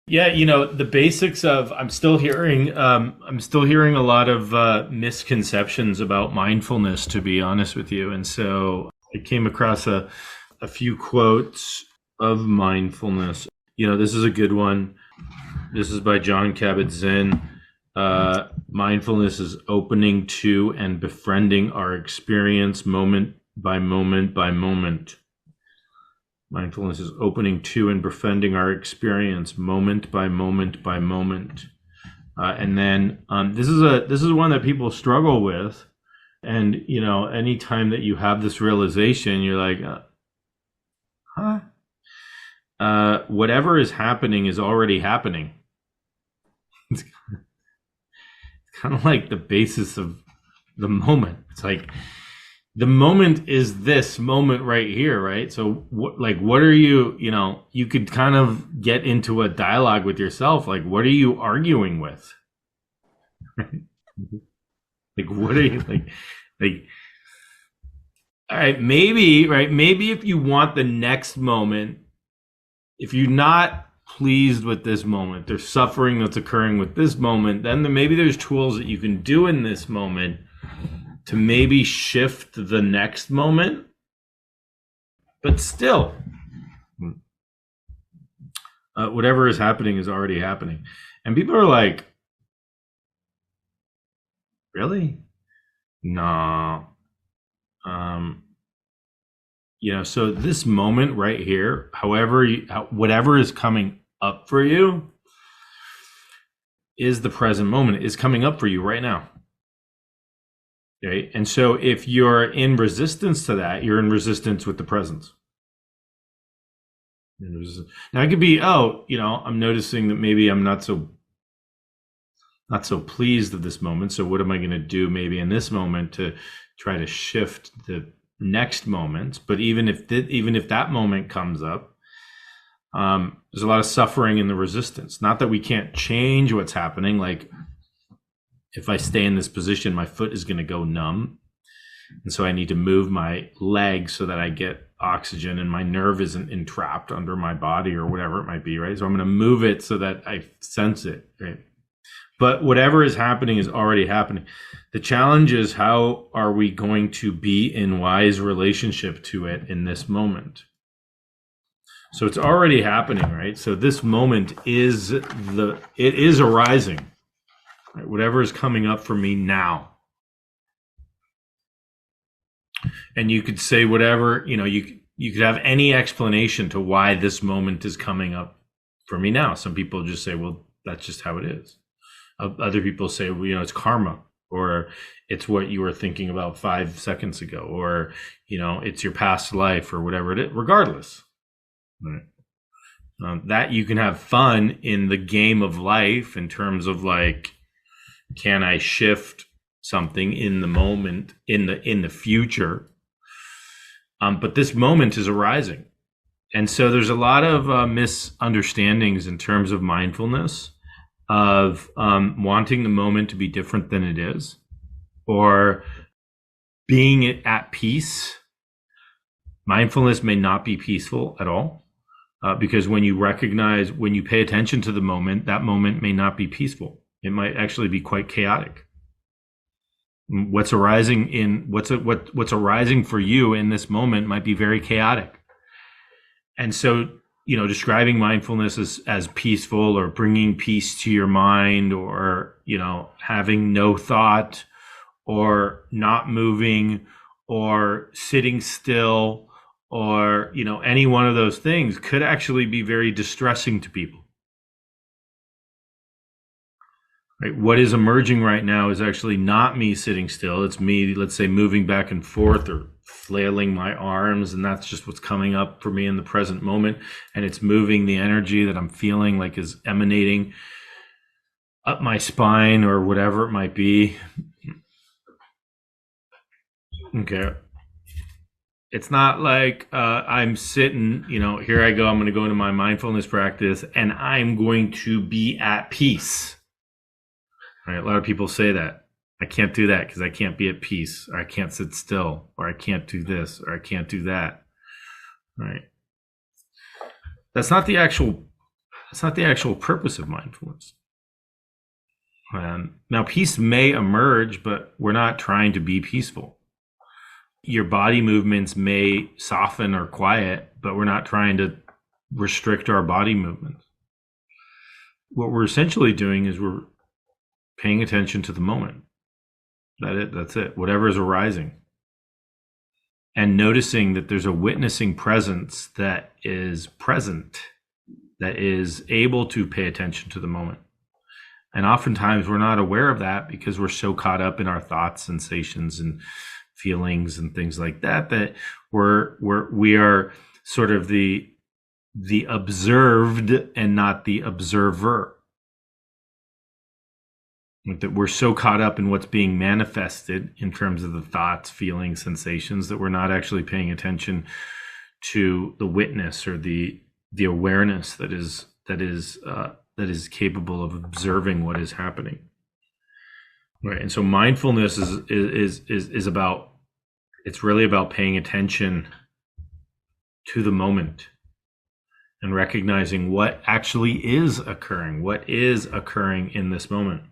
Yeah, the basics of I'm still hearing a lot of misconceptions about mindfulness, to be honest with you. And so I came across a few quotes of mindfulness. This is a good one. This is by John Kabat-Zinn. Mindfulness is opening to and befriending our experience moment by moment by moment. Mindfulness is opening to and befriending our experience moment by moment by moment. And then this is one that people struggle with. And anytime that you have this realization, you're like, whatever is happening is already happening. It's kind of like the basis of the moment. It's like the moment is this moment right here, right? So what are you, you could kind of get into a dialogue with yourself. Like, what are you arguing with? Like, what are you like, all right, maybe if you want the next moment, if you're not pleased with this moment, there's suffering that's occurring with this moment, then maybe there's tools that you can do in this moment to maybe shift the next moment. But still, whatever is happening is already happening. And people are like, really? No. So this moment right here, whatever is coming up for you is the present moment, is coming up for you right now. Okay? And so if you're in resistance to that, you're in resistance with the presence. Now it could be, I'm noticing that maybe I'm not so pleased with this moment. So what am I going to do maybe in this moment to try to shift the next moment? But even if that moment comes up, there's a lot of suffering in the resistance. Not that we can't change what's happening. Like, if I stay in this position, my foot is going to go numb. And so I need to move my leg so that I get oxygen and my nerve isn't entrapped under my body or whatever it might be, right? So I'm going to move it so that I sense it, right? But whatever is happening is already happening. The challenge is, how are we going to be in wise relationship to it in this moment? So it's already happening, right? So this moment is arising. Right? Whatever is coming up for me now. And you could say whatever, you could have any explanation to why this moment is coming up for me now. Some people just say, well, that's just how it is. Other people say, well, it's karma, or it's what you were thinking about 5 seconds ago, or, it's your past life, or whatever it is, regardless. Right? That you can have fun in the game of life in terms of like, can I shift something in the moment, in the future? But this moment is arising. And so there's a lot of misunderstandings in terms of mindfulness, of wanting the moment to be different than it is, or being at peace. Mindfulness may not be peaceful at all, because when you pay attention to the moment, that moment may not be peaceful. It might actually be quite chaotic. What's arising for you in this moment might be very chaotic. And so, describing mindfulness as peaceful, or bringing peace to your mind, or, having no thought, or not moving, or sitting still, or, any one of those things could actually be very distressing to people. Right? What is emerging right now is actually not me sitting still. It's me, let's say, moving back and forth or flailing my arms, and that's just what's coming up for me in the present moment. And it's moving the energy that I'm feeling like is emanating up my spine or whatever it might be. Okay. It's not like I'm sitting, here I go, I'm going to go into my mindfulness practice and I'm going to be at peace. Right? A lot of people say that. I can't do that because I can't be at peace, or I can't sit still, or I can't do this, or I can't do that. Right? That's not the actual That's not the actual purpose of mindfulness. Now, peace may emerge, but we're not trying to be peaceful. Your body movements may soften or quiet, but we're not trying to restrict our body movements. What we're essentially doing is we're paying attention to the moment. That's it. Whatever is arising. And noticing that there's a witnessing presence that is present, that is able to pay attention to the moment. And oftentimes we're not aware of that because we're so caught up in our thoughts, sensations, and feelings and things like that, that we are sort of the observed and not the observer. That we're so caught up in what's being manifested in terms of the thoughts, feelings, sensations, that we're not actually paying attention to the witness or the awareness that is capable of observing what is happening. Right. And so mindfulness is about, it's really about paying attention to the moment and recognizing what actually is occurring, what is occurring in this moment.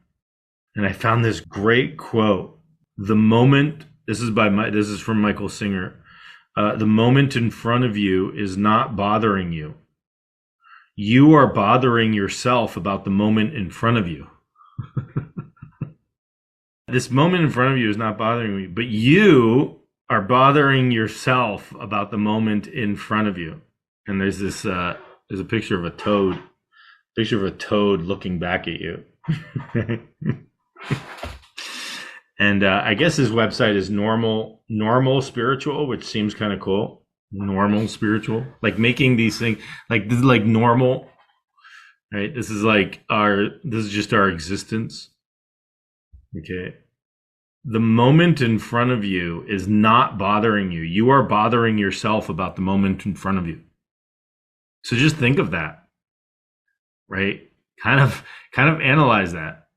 And I found this great quote. The moment, this is from Michael Singer. The moment in front of you is not bothering you. You are bothering yourself about the moment in front of you. This moment in front of you is not bothering me, but you are bothering yourself about the moment in front of you. And there's this, there's a picture of a toad looking back at you. And I guess his website is normal spiritual, which seems kind of cool. Normal spiritual, like making these things like this is like normal, right? This is just our existence. Okay. The moment in front of you is not bothering you. You are bothering yourself about the moment in front of you. So just think of that, right? Kind of analyze that.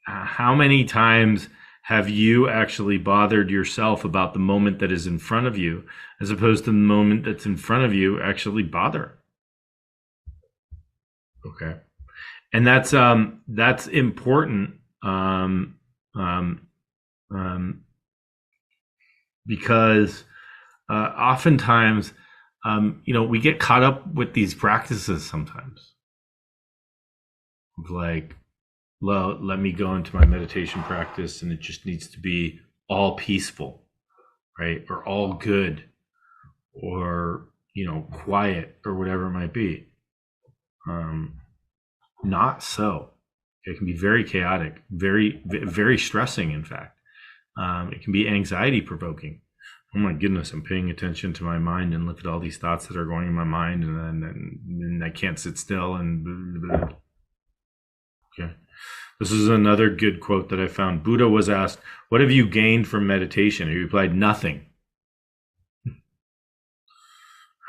How many times have you actually bothered yourself about the moment that is in front of you, as opposed to the moment that's in front of you actually bother? Okay. And that's important, because oftentimes, we get caught up with these practices sometimes. Like, well, let me go into my meditation practice and it just needs to be all peaceful, right? Or all good, or, quiet, or whatever it might be. Not so. It can be very chaotic, very, very stressing, in fact. It can be anxiety provoking. Oh my goodness, I'm paying attention to my mind and look at all these thoughts that are going in my mind, and I can't sit still, and blah, blah, blah. Okay. This is another good quote that I found. Buddha was asked, "What have you gained from meditation?" He replied, "Nothing.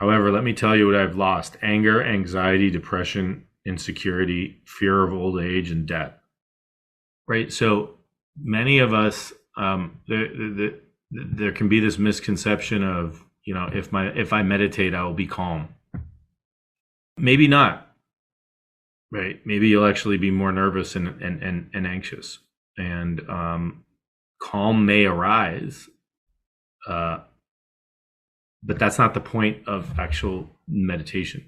However, let me tell you what I've lost: anger, anxiety, depression, insecurity, fear of old age, and death." Right? So many of us, there can be this misconception of, if I meditate, I will be calm. Maybe not. Right. Maybe you'll actually be more nervous and anxious, and calm may arise, but that's not the point of actual meditation.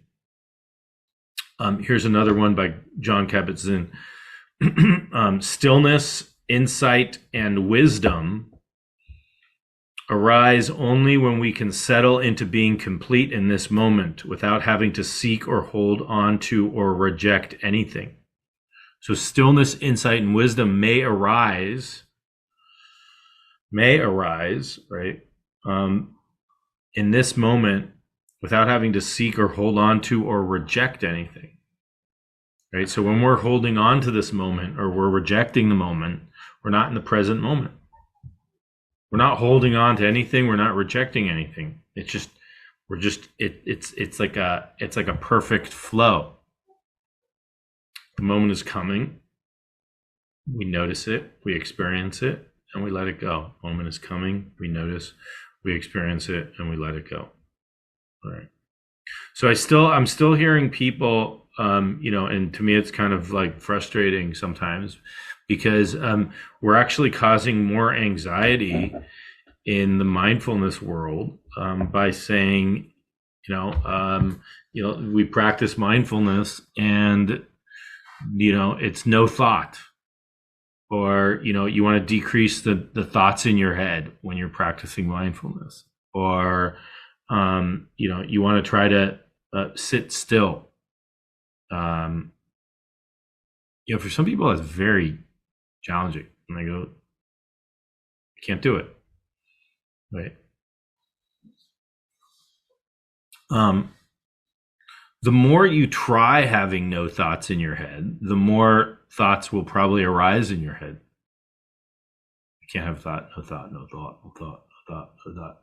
Here's another one by John Kabat-Zinn. Stillness, insight, and wisdom arise only when we can settle into being complete in this moment without having to seek or hold on to or reject anything. So stillness, insight, and wisdom may arise, right, in this moment without having to seek or hold on to or reject anything. Right? So when we're holding on to this moment or we're rejecting the moment, we're not in the present moment. We're not holding on to anything. We're not rejecting anything. It's like a perfect flow. The moment is coming. We notice it. We experience it, and we let it go. Moment is coming. We notice. We experience it, and we let it go. All right. So I'm still hearing people and to me, it's kind of like frustrating sometimes because we're actually causing more anxiety in the mindfulness world by saying, we practice mindfulness and, it's no thought. Or, you want to decrease the thoughts in your head when you're practicing mindfulness. Or, you want to try to sit still. For some people, that's very challenging. And they go, I can't do it. Right. The more you try having no thoughts in your head, the more thoughts will probably arise in your head. You can't have thought, no thought, no thought, no thought, no thought, no thought.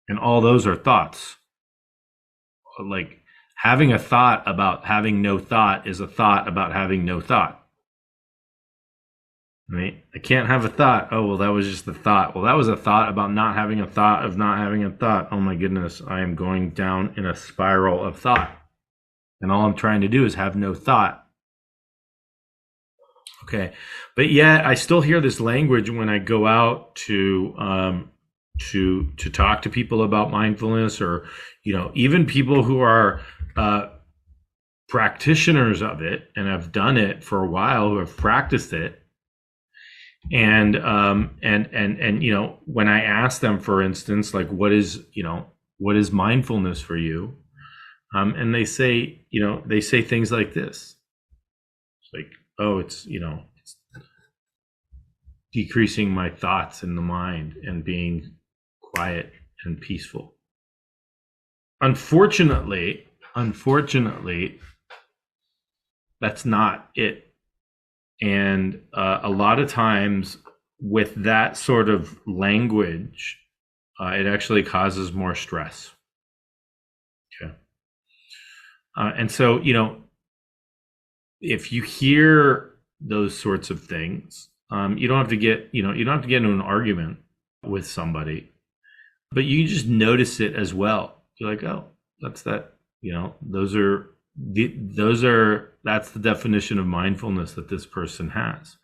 And all those are thoughts. Like having a thought about having no thought is a thought about having no thought. Right? I can't have a thought. Oh, well, that was just a thought. Well, that was a thought about not having a thought of not having a thought. Oh my goodness, I am going down in a spiral of thought. And all I'm trying to do is have no thought. Okay. But yet I still hear this language when I go out to talk to people about mindfulness, or, even people who are practitioners of it and have done it for a while, who have practiced it. And when I ask them, for instance, like, what is mindfulness for you? And they say things like this. It's like, oh, it's decreasing my thoughts in the mind and being quiet and peaceful. Unfortunately, that's not it. And a lot of times with that sort of language, it actually causes more stress. Okay. And so, if you hear those sorts of things, you don't have to get into an argument with somebody, but you just notice it as well. You're like, oh, that's that, that's the definition of mindfulness that this person has.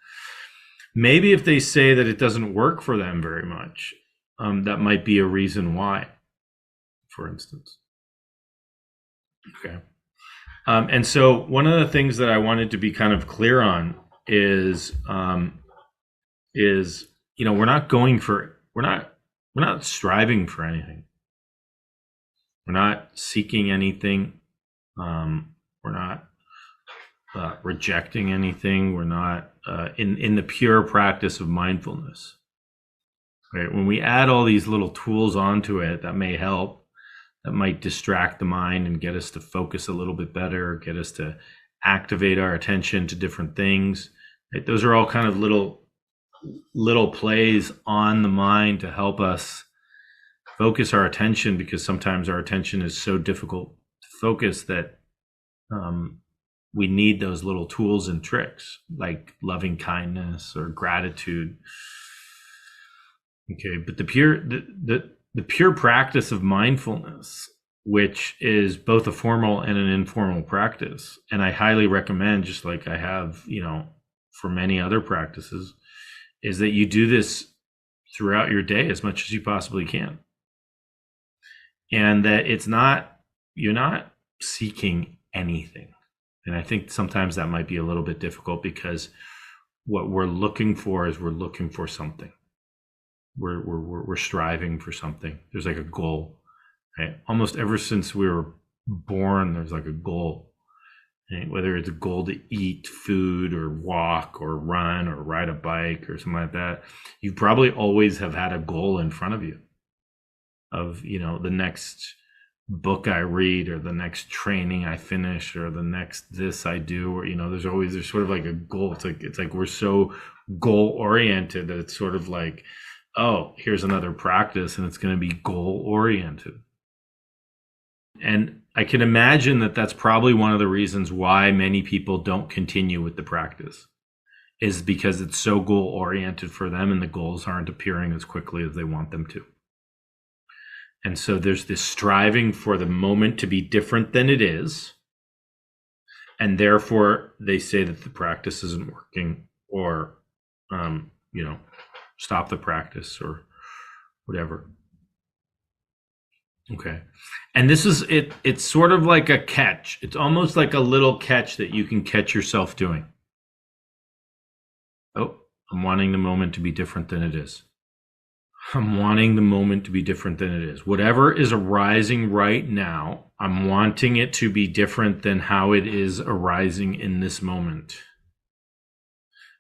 Maybe if they say that it doesn't work for them very much, that might be a reason why, for instance. Okay. And so one of the things that I wanted to be kind of clear on is we're not striving for anything. We're not seeking anything. We're not rejecting anything. We're not in the pure practice of mindfulness. Right? When we add all these little tools onto it that may help, that might distract the mind and get us to focus a little bit better, get us to activate our attention to different things. Right? Those are all kind of little plays on the mind to help us focus our attention, because sometimes our attention is so difficult to focus that we need those little tools and tricks like loving kindness or gratitude. Okay, but the pure practice of mindfulness, which is both a formal and an informal practice, and I highly recommend, just like I have, for many other practices, is that you do this throughout your day as much as you possibly can. And that you're not seeking anything. And I think sometimes that might be a little bit difficult, because what we're looking for is we're looking for something. We're striving for something. There's like a goal, right? Almost ever since we were born, there's like a goal, right? Whether it's a goal to eat food or walk or run or ride a bike or something like that, you probably always have had a goal in front of you of, the next book I read, or the next training I finish, or the next this I do, or, there's sort of like a goal. It's like we're so goal oriented that it's sort of like, oh, here's another practice and it's going to be goal oriented. And I can imagine that that's probably one of the reasons why many people don't continue with the practice, is because it's so goal oriented for them and the goals aren't appearing as quickly as they want them to. And so there's this striving for the moment to be different than it is. And therefore they say that the practice isn't working, or stop the practice or whatever. Okay. And this is it. It's sort of like a catch. It's almost like a little catch that you can catch yourself doing. Oh, I'm wanting the moment to be different than it is. I'm wanting the moment to be different than it is. Whatever is arising right now, I'm wanting it to be different than how it is arising in this moment.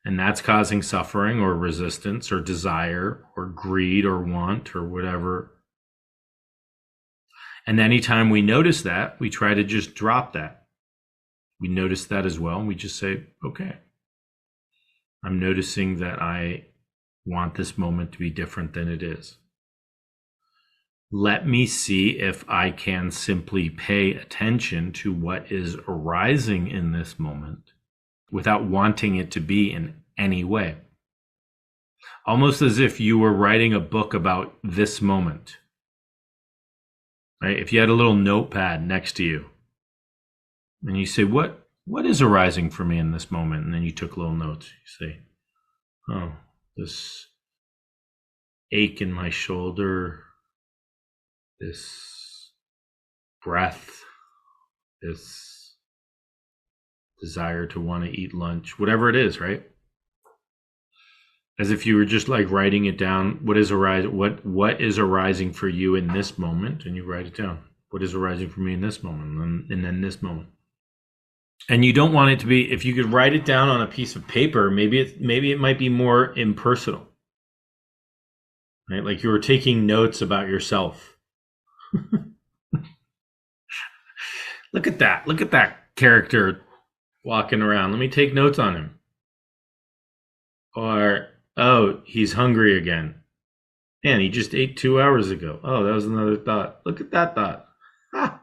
And that's causing suffering or resistance or desire or greed or want or whatever. And anytime we notice that, we try to just drop that. We notice that as well. And we just say, okay, I'm noticing that I want this moment to be different than it is. Let me see if I can simply pay attention to what is arising in this moment without wanting it to be in any way. Almost as if you were writing a book about this moment. Right? If you had a little notepad next to you and you say, what is arising for me in this moment? And then you took little notes. You say, oh, this ache in my shoulder, this breath, this desire to want to eat lunch, whatever it is, right? As if you were just like writing it down. What is arising for you in this moment? And you write it down. What is arising for me in this moment? And then this moment. And you don't want it to be, if you could write it down on a piece of paper, maybe it might be more impersonal. Right? Like you were taking notes about yourself. Look at that. Look at that character walking around. Let me take notes on him. Or, oh, he's hungry again. Man, he just ate 2 hours ago. Oh, that was another thought. Look at that thought. Ha!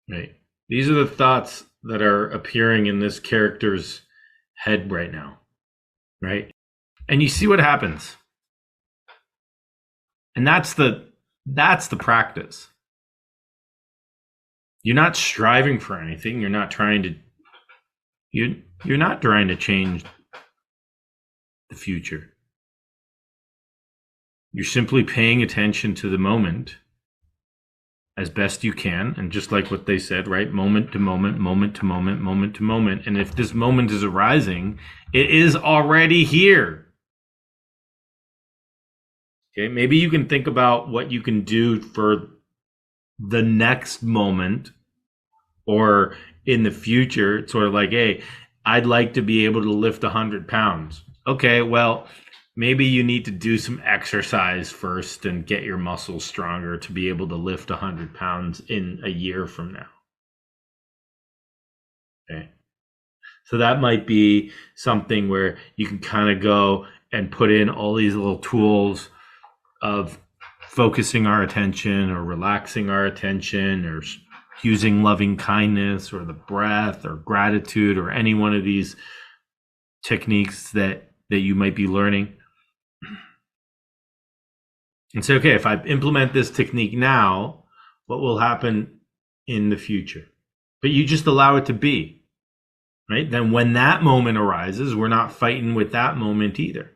Right. These are the thoughts that are appearing in this character's head right now. Right? And you see what happens. And that's the practice. You're not striving for anything. You're not trying to change the future. You're simply paying attention to the moment as best you can. And just like what they said, right? Moment to moment, moment to moment, moment to moment. And if this moment is arising, it is already here. Okay, maybe you can think about what you can do for the next moment or in the future. It's sort of like, hey, I'd like to be able to lift 100 pounds. Okay, well, maybe you need to do some exercise first and get your muscles stronger to be able to lift 100 pounds in a year from now. Okay. So that might be something where you can kind of go and put in all these little tools of focusing our attention or relaxing our attention or using loving kindness or the breath or gratitude or any one of these techniques that you might be learning. And say, okay, if I implement this technique now, what will happen in the future? But you just allow it to be, right? Then when that moment arises, we're not fighting with that moment either.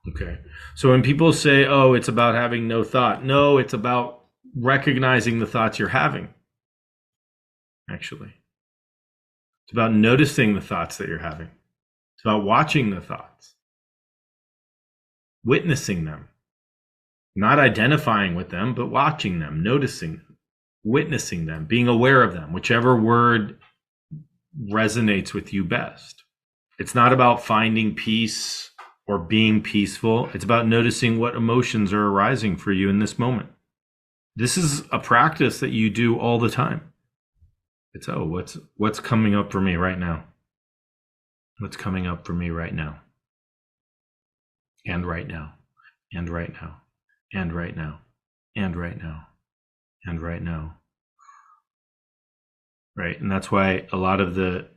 Okay. So when people say, oh, it's about having no thought. No, it's about recognizing the thoughts you're having. Actually. It's about noticing the thoughts that you're having. It's about watching the thoughts. Witnessing them. Not identifying with them, but watching them, noticing them, witnessing them, being aware of them, whichever word resonates with you best. It's not about finding peace or being peaceful. It's about noticing what emotions are arising for you in this moment. This is a practice that you do all the time. It's, oh, what's coming up for me right now? What's coming up for me right now? And right now. And right now. And right now. And right now. And right now. Right. And that's why a lot of the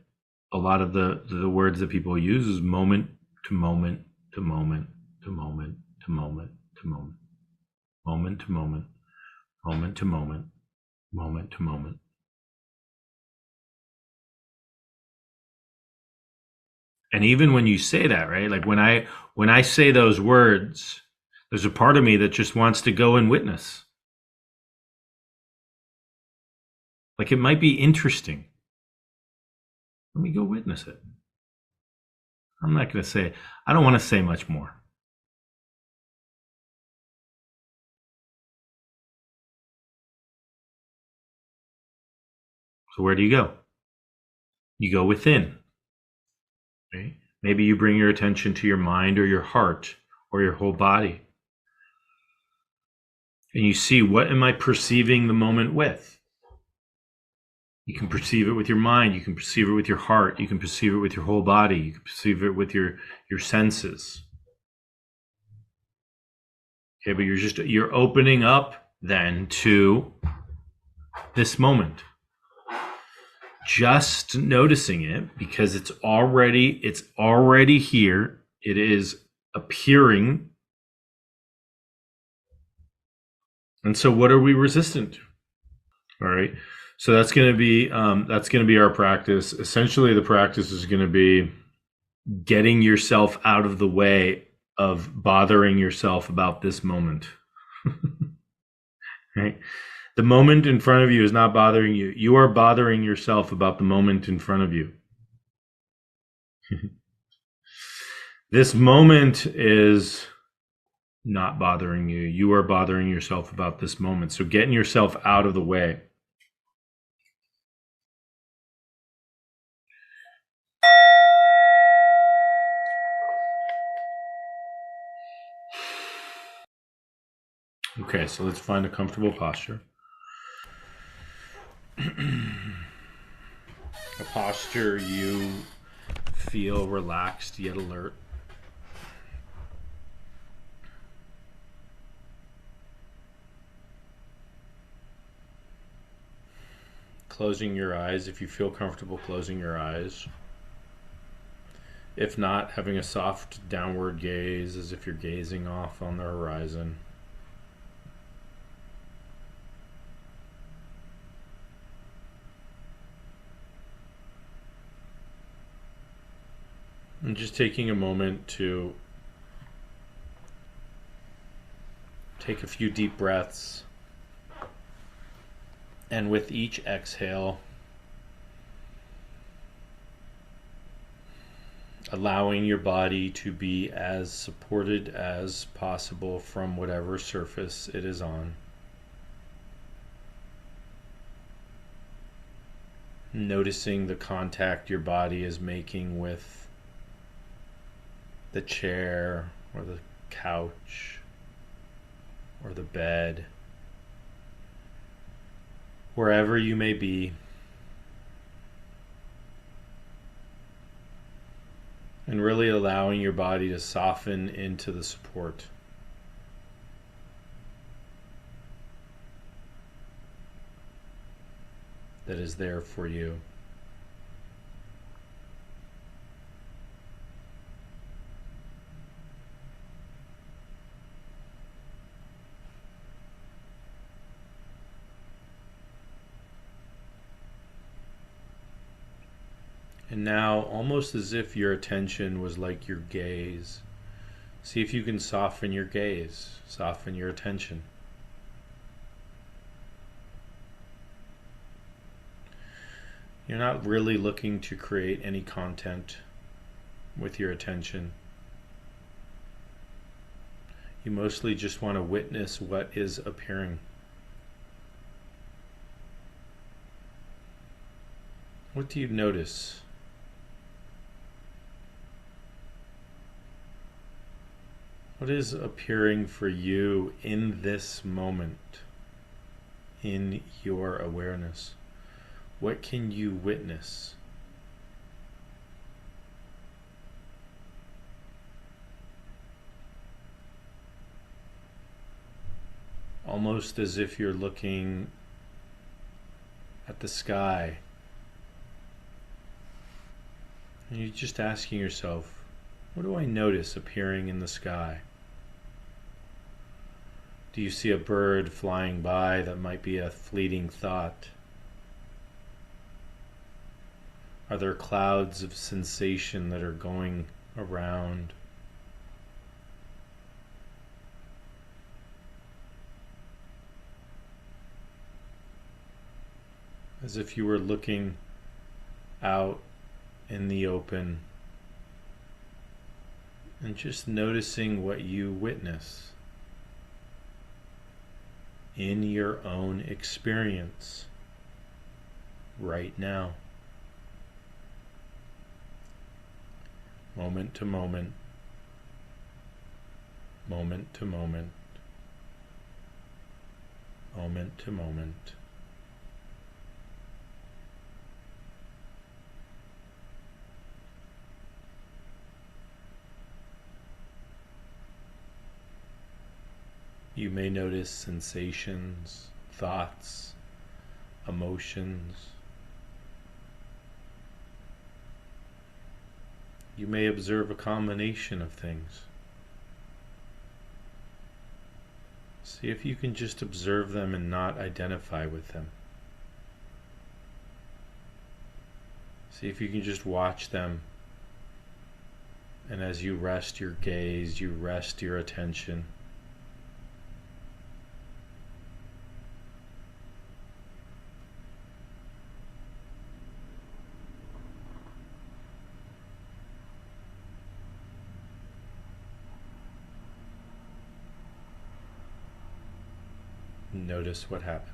words that people use is moment to moment to moment to moment to moment to moment. Moment to moment. moment to moment, moment to moment. And even when you say that, right? Like when I say those words, there's a part of me that just wants to go and witness. Like it might be interesting. Let me go witness it. I'm not going to say, I don't want to say much more. So where do you go? You go within. Right? Maybe you bring your attention to your mind or your heart or your whole body. And you see, what am I perceiving the moment with? You can perceive it with your mind. You can perceive it with your heart. You can perceive it with your whole body. You can perceive it with your senses. Okay, but you're opening up then to this moment. Just noticing it because it's already here. It is appearing. And so what are we resistant to? All right. So that's going to be our practice. Essentially the practice is going to be getting yourself out of the way of bothering yourself about this moment. Right? The moment in front of you is not bothering you. You are bothering yourself about the moment in front of you. This moment is not bothering you. You are bothering yourself about this moment. So getting yourself out of the way. Okay, so let's find a comfortable posture. A posture you feel relaxed yet alert. Closing your eyes if you feel comfortable closing your eyes. If not, having a soft downward gaze as if you're gazing off on the horizon. And just taking a moment to take a few deep breaths. And with each exhale, allowing your body to be as supported as possible from whatever surface it is on. Noticing the contact your body is making with the chair or the couch or the bed, wherever you may be. And really allowing your body to soften into the support. That is there for you. And now, almost as if your attention was like your gaze, see if you can soften your gaze, soften your attention. You're not really looking to create any content with your attention. You mostly just want to witness what is appearing. What do you notice? What is appearing for you in this moment, in your awareness? What can you witness? Almost as if you're looking at the sky. And you're just asking yourself, what do I notice appearing in the sky? Do you see a bird flying by that might be a fleeting thought? Are there clouds of sensation that are going around? As if you were looking out in the open and just noticing what you witness in your own experience right now, moment to moment, moment to moment, moment to moment. You may notice sensations, thoughts, emotions. You may observe a combination of things. See if you can just observe them and not identify with them. See if you can just watch them, and as you rest your gaze, you rest your attention, notice what happens.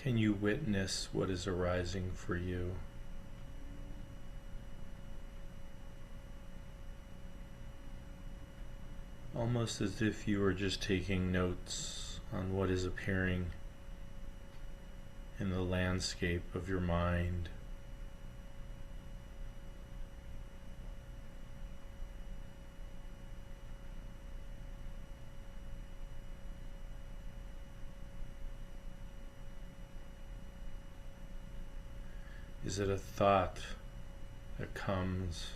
Can you witness what is arising for you? Almost as if you were just taking notes on what is appearing in the landscape of your mind. Is it a thought that comes?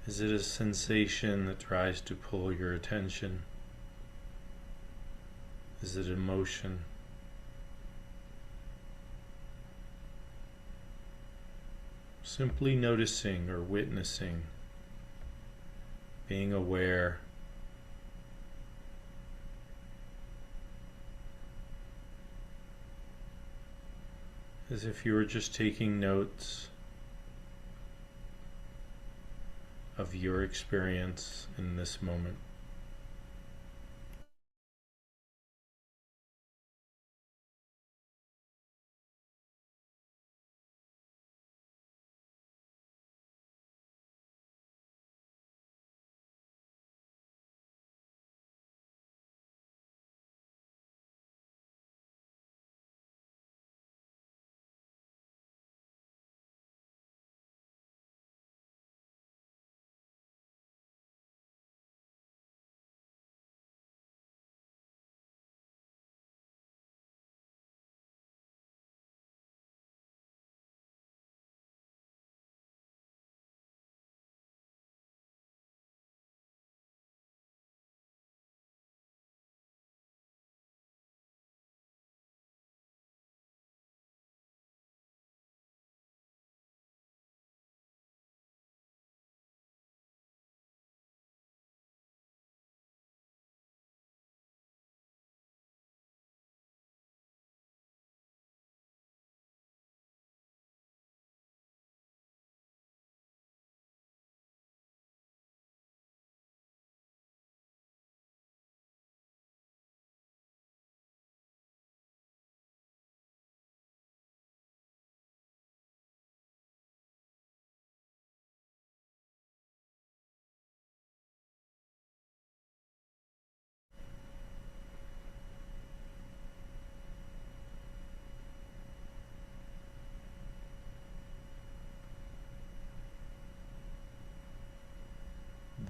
Is it a sensation that tries to pull your attention? Is it emotion? Simply noticing or witnessing, being aware. As if you were just taking notes of your experience in this moment.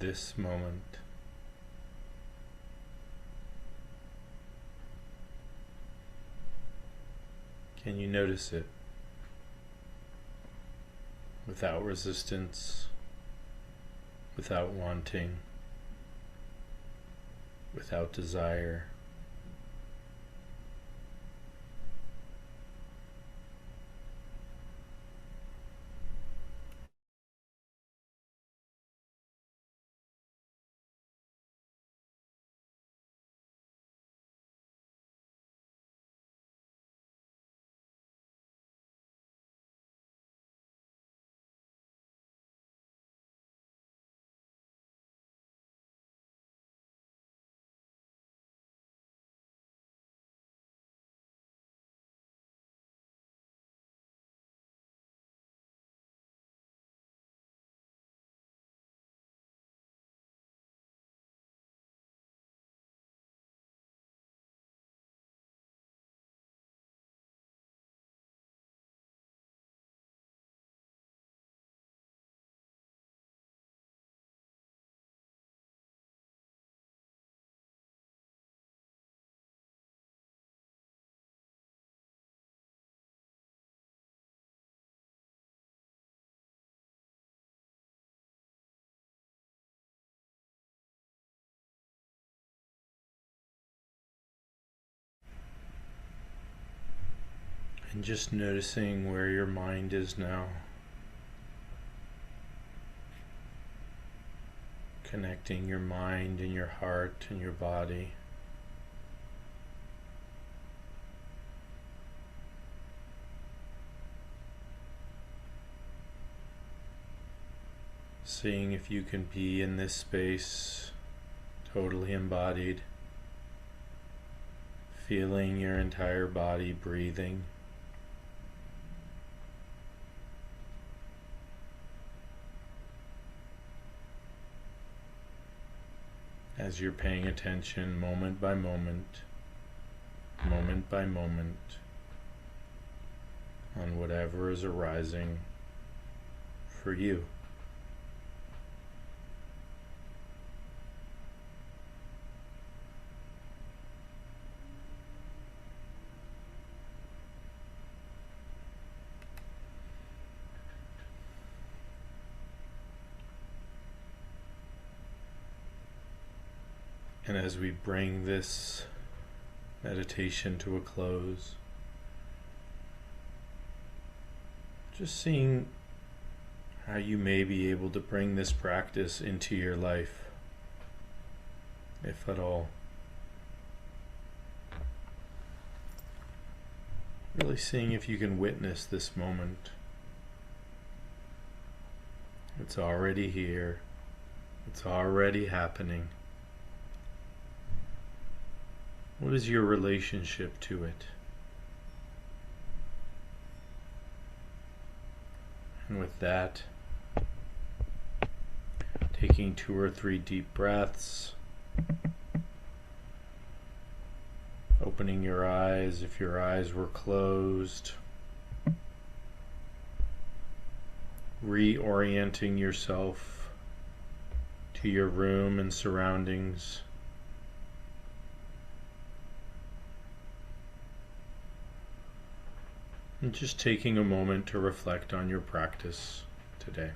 This moment. Can you notice it without resistance, without wanting, without desire? And just noticing where your mind is now. Connecting your mind and your heart and your body. Seeing if you can be in this space, totally embodied, feeling your entire body breathing. As you're paying attention moment by moment on whatever is arising for you. And as we bring this meditation to a close, just seeing how you may be able to bring this practice into your life, if at all. Really seeing if you can witness this moment. It's already here. It's already happening. What is your relationship to it? And with that, taking 2 or 3 deep breaths, opening your eyes if your eyes were closed, reorienting yourself to your room and surroundings. And just taking a moment to reflect on your practice today.